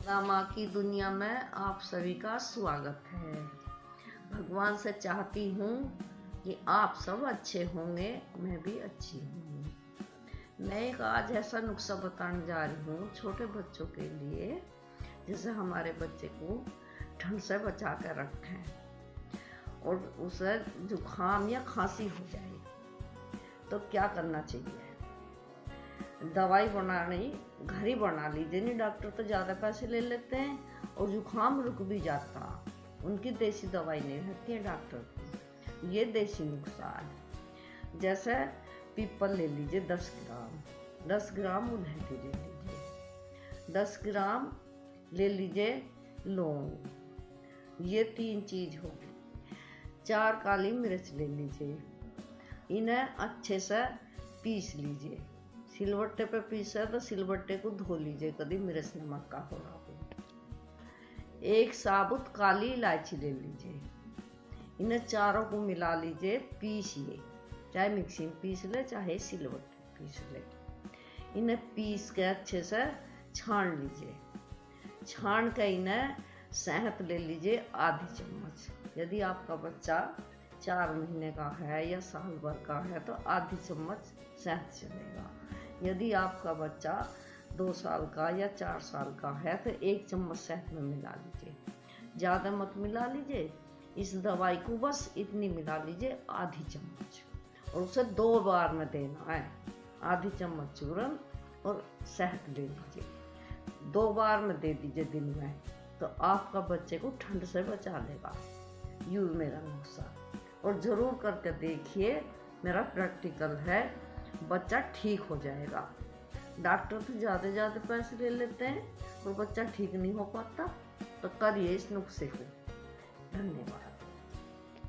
रामा की दुनिया में आप सभी का स्वागत है। भगवान से चाहती हूँ कि आप सब अच्छे होंगे, मैं भी अच्छी हूँ। मैं एक आज ऐसा नुस्खा बताने जा रही हूँ छोटे बच्चों के लिए, जिससे हमारे बच्चे को ठंड से बचा कर रखें और उसे जुकाम या खांसी हो जाए तो क्या करना चाहिए। दवाई बनानी घर ही बना लीजिए, नहीं डॉक्टर तो ज़्यादा पैसे ले लेते हैं और जुकाम रुक भी जाता, उनकी देसी दवाई नहीं रहती है डॉक्टर की। ये देसी नुस्खा है। जैसे पीपल ले लीजिए 10 ग्राम उलहटी ले लीजिए, 10 ग्राम ले लीजिए लौंग, ये 3 चीज़ हो गई। 4 काली मिर्च ले लीजिए, इन्हें अच्छे से पीस लीजिए। सिलबट्टे पे पीसा तो सिलबट्टे को धो लीजिए, कभी मिर्च नमक का हो रहा हो। 1 साबुत काली इलायची ले लीजिए, इन्हें चारों को मिला लीजिए, पीसिए, चाहे मिक्सी में पीस ले चाहे सिलबट्टे पीस ले। इन्हें पीस के अच्छे से छान लीजिए, छान के इन्हें शहद ले लीजिए आधी चम्मच। यदि आपका बच्चा 4 महीने का है या साल भर का है तो आधी चम्मच शहद चलेगा। यदि आपका बच्चा 2 साल का या 4 साल का है तो 1 चम्मच शहद में मिला लीजिए, ज़्यादा मत मिला लीजिए। इस दवाई को बस इतनी मिला लीजिए, आधी चम्मच, और उसे 2 बार में देना है। आधी चम्मच चूरन और शहद ले लीजिए, 2 बार में दे दीजिए दिन में, तो आपका बच्चे को ठंड से बचा लेगा। यूँ मेरा नुस्खा, और ज़रूर करके देखिए, मेरा प्रैक्टिकल है, बच्चा ठीक हो जाएगा। डॉक्टर तो ज़्यादा पैसे ले लेते हैं और बच्चा ठीक नहीं हो पाता, तो करिए इस नुस्खे को।